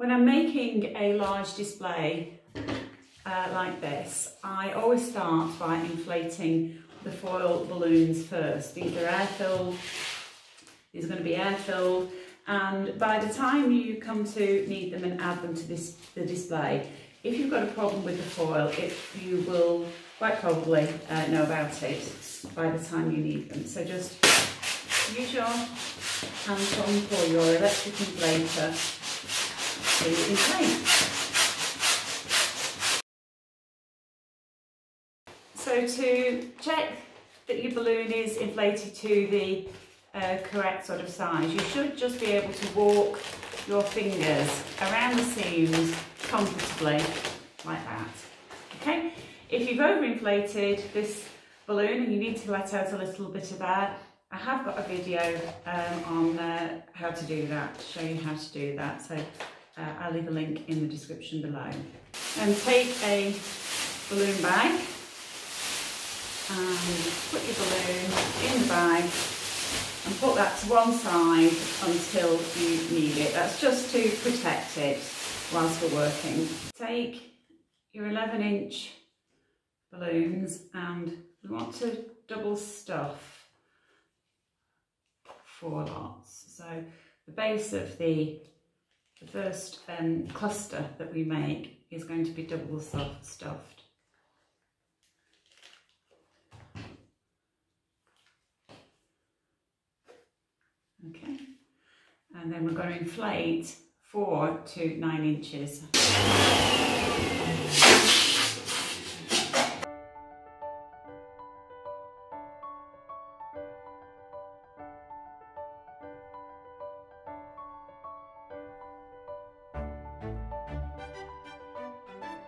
When I'm making a large display like this, I always start by inflating the foil balloons first. These are air-filled, these are going to be air-filled, and by the time you come to need them and add them to the display, if you've got a problem with the foil, you will quite probably know about it by the time you need them. So just use your hand pump or your electric inflator to inflate. So to check that your balloon is inflated to the correct sort of size, you should just be able to walk your fingers around the seams comfortably like that. Okay, if you've overinflated this balloon and you need to let out a little bit of air, I have got a video on how to do that, to show you how to do that, so I'll leave a link in the description below. And take a balloon bag and put your balloon in the bag and put that to one side until you need it. That's just to protect it whilst we're working. Take your 11-inch balloons and we want to double stuff 4 lots. So the base of the first cluster that we make is going to be double stuffed. Okay, and then we're going to inflate 4 to 9 inches.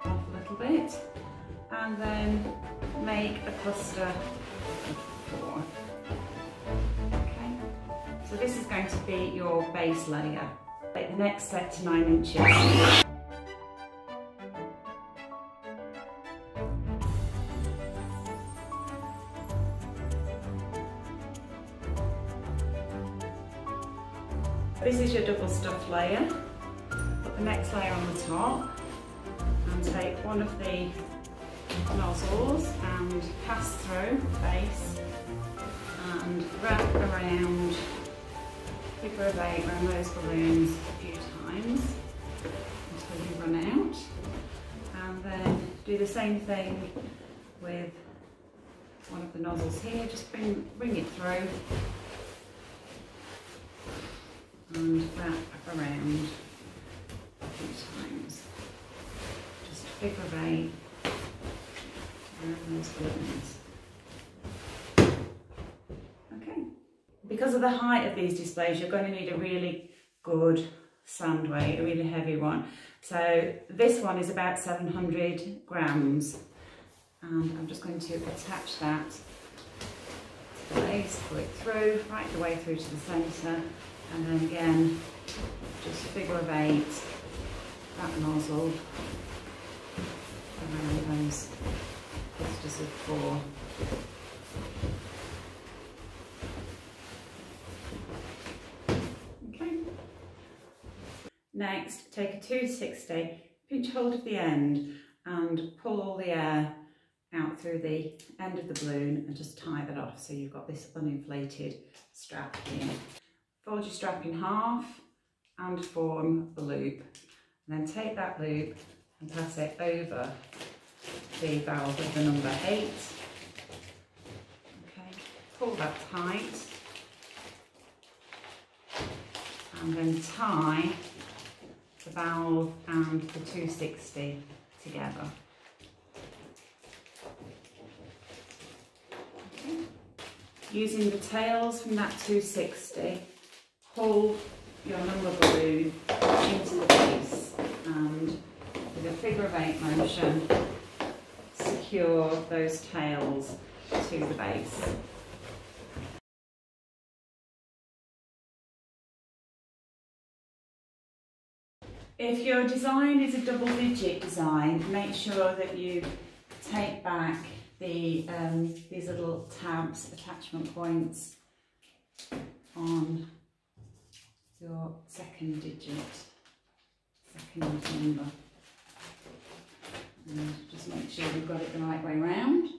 Off a little bit, and then make a cluster of 4. So this is going to be your base layer. Take the next set to 9 inches. This is your double stuffed layer. Put the next layer on the top and take one of the nozzles and pass through the base and wrap around, figure of 8 around those balloons a few times until you run out, and then do the same thing with one of the nozzles here. Just bring it through and wrap around a few times. Just figure of 8 around those balloons. Because of the height of these displays, you're going to need a really good sand weight, a really heavy one. So this one is about 700 grams. And I'm just going to attach that to the base, pull it through, right the way through to the centre. And then again, just figure of 8, that nozzle around those clusters of 4. Next, take a 260, pinch hold of the end and pull all the air out through the end of the balloon and just tie that off so you've got this uninflated strap here. Fold your strap in half and form a loop. And then take that loop and pass it over the valve of the number 8. Okay, pull that tight and then tie the valve and the 260 together. Okay. Using the tails from that 260, pull your number balloon into the base and with a figure of 8 motion secure those tails to the base. If your design is a double-digit design, make sure that you take back the these little tabs, attachment points on your second second number. And just make sure we've got it the right way round.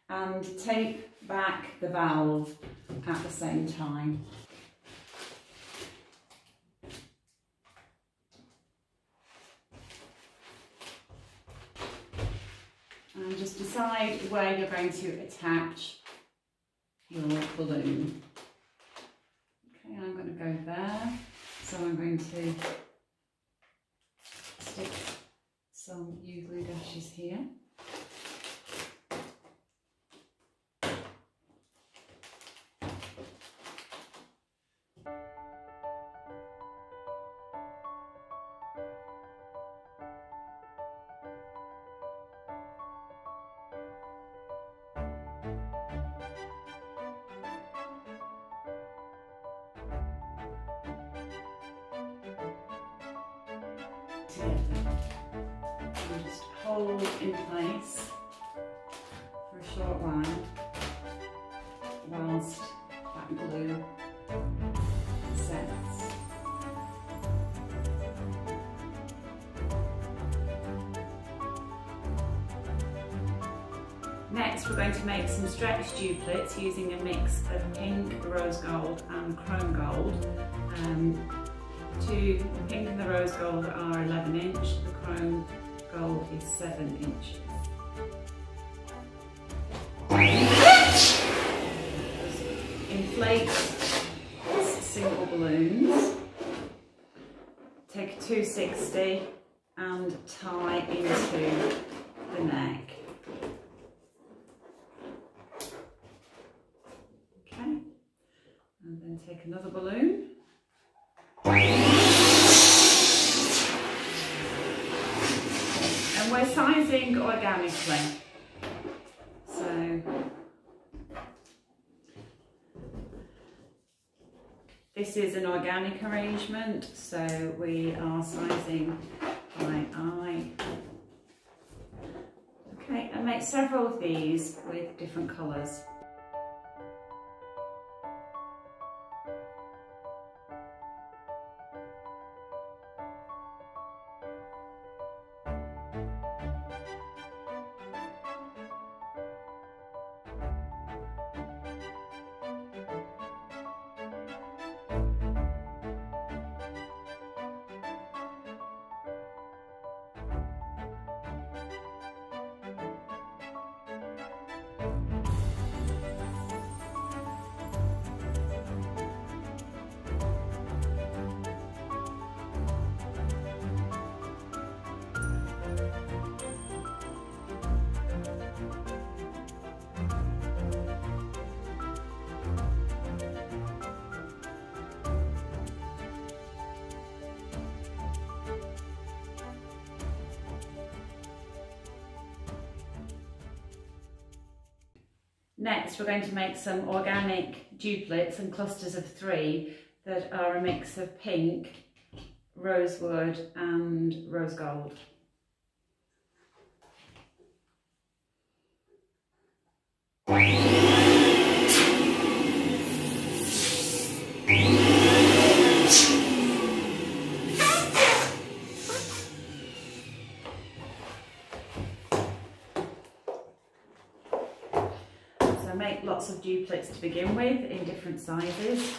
And tape back the valve at the same time. And just decide where you're going to attach your balloon. Okay, I'm going to go there. So I'm going to stick some U-glue dashes here. And just hold in place for a short while whilst that glue sets. Next, we're going to make some stretch duplets using a mix of pink, rose gold and chrome gold. The pink and the rose gold are 11 inch, the chrome gold is 7 inches. Inflate single balloons, take a 260 and tie into the neck. Okay, and then take another balloon. And we're sizing organically, so this is an organic arrangement, so we are sizing by eye. Okay, and make several of these with different colours. Next, we're going to make some organic duplets and clusters of 3 that are a mix of pink, rosewood and rose gold. Make lots of duplets to begin with in different sizes.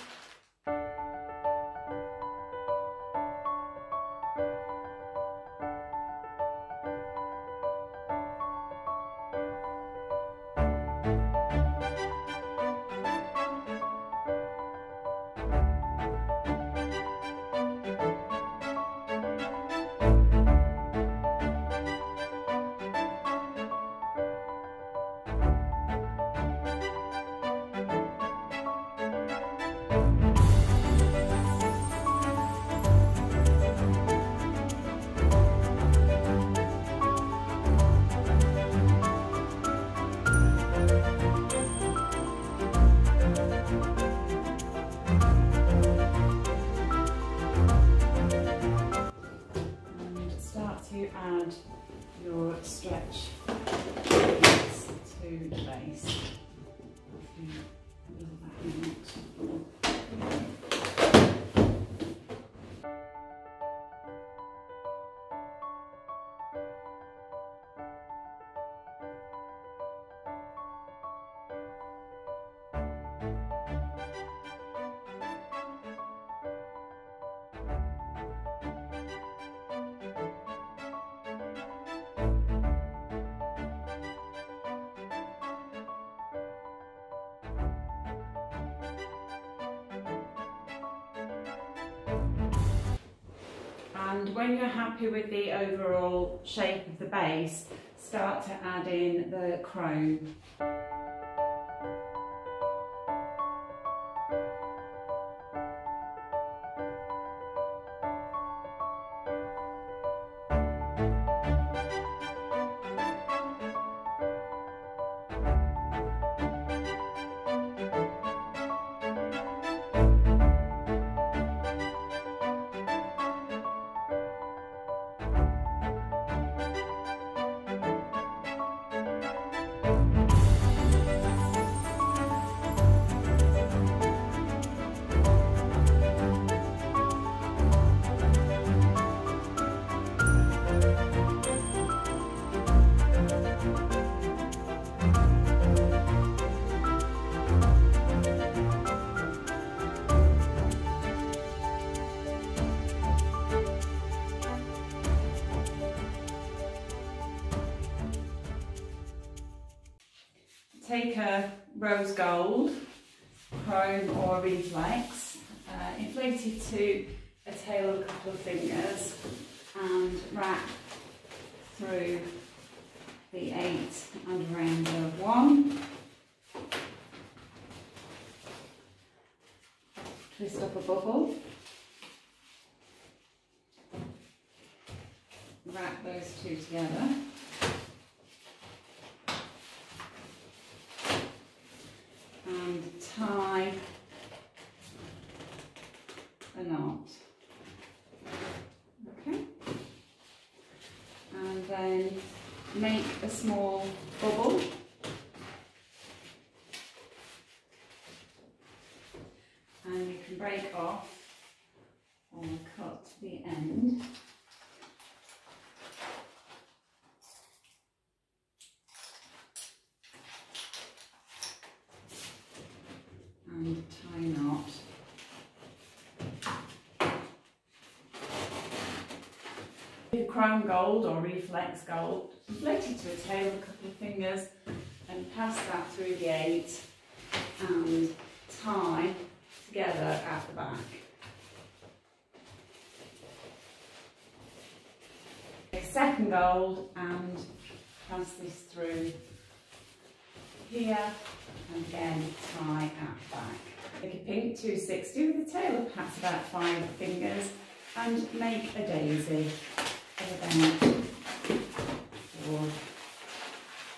And when you're happy with the overall shape of the base, start to add in the chrome. Take a rose gold, chrome or reflex, inflate it to a tail of a couple of fingers and wrap through the 8 and around the 1. Twist up a bubble. Wrap those two together. And tie a knot. Okay. And then make a small bubble. And you can break off or cut the end. And tie a knot. Chrome gold or reflex gold, inflate it to a tail of a couple of fingers and pass that through the 8 and tie together at the back. Take a second gold and pass this through here and again tie at the back. Make a pink 260 with a tail of perhaps about 5 fingers and make a daisy of about 4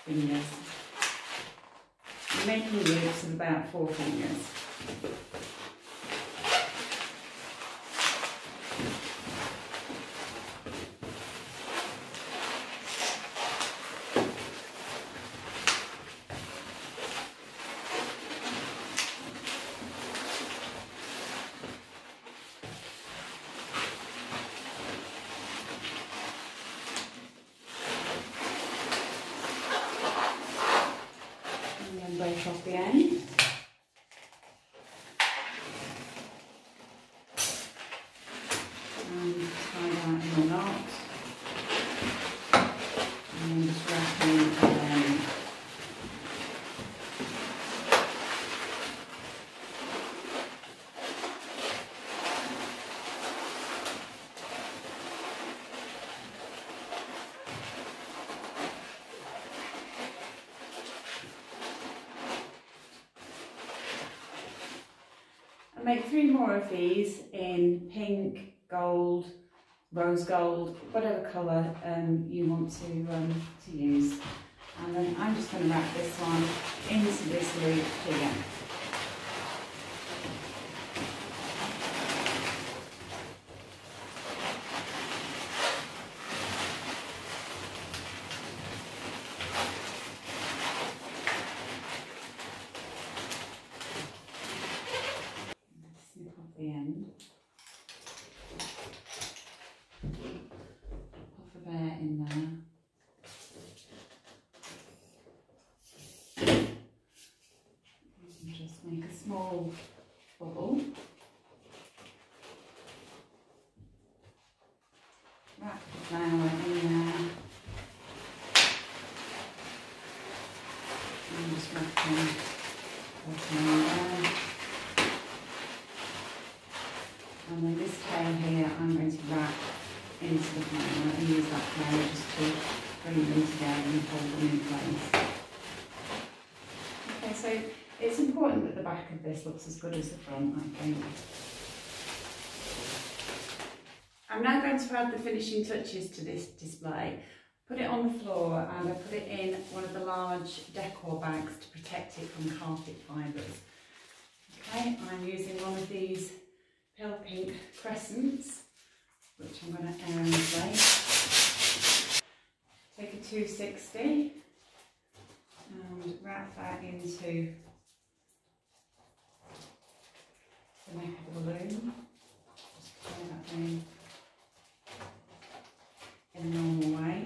fingers. You're making loops of about 4 fingers. Break off the end. And tie that in a knot. And then just wrap in again. Make 3 more of these in pink, gold, rose gold, whatever colour you want to use. And then I'm just going to wrap this one into this loop here. The end. Pop a bear in there. And just make a small bubble. Wrap the flower in there. And just wrap in there. And then this tail here I'm going to wrap into the flower and use that flower just to bring them together and hold them in place. Okay, so it's important that the back of this looks as good as the front, I think. I'm now going to add the finishing touches to this display. Put it on the floor and I put it in one of the large decor bags to protect it from carpet fibres. Okay, I'm using one of these pale pink crescents, which I'm going to air and inflate. Take a 260 and wrap that into the neck of the balloon. Just pull that in a normal way.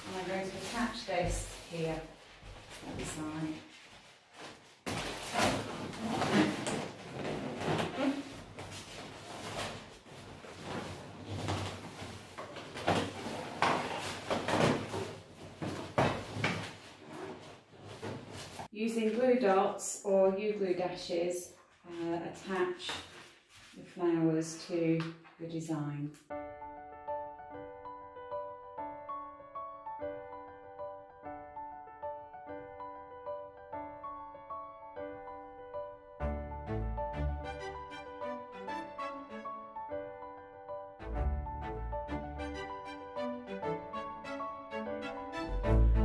And I'm going to attach this here at the side. Using glue dots or U-glue dashes, attach the flowers to the design.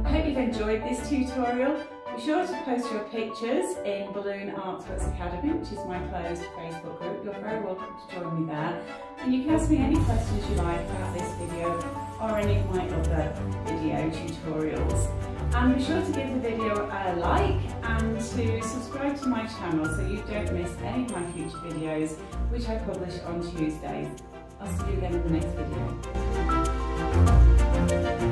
I hope you've enjoyed this tutorial. Be sure to post your pictures in Balloon Artworks Academy, which is my closed Facebook group. You're very welcome to join me there. And you can ask me any questions you like about this video or any of my other video tutorials. And be sure to give the video a like and to subscribe to my channel so you don't miss any of my future videos, which I publish on Tuesdays. I'll see you again in the next video.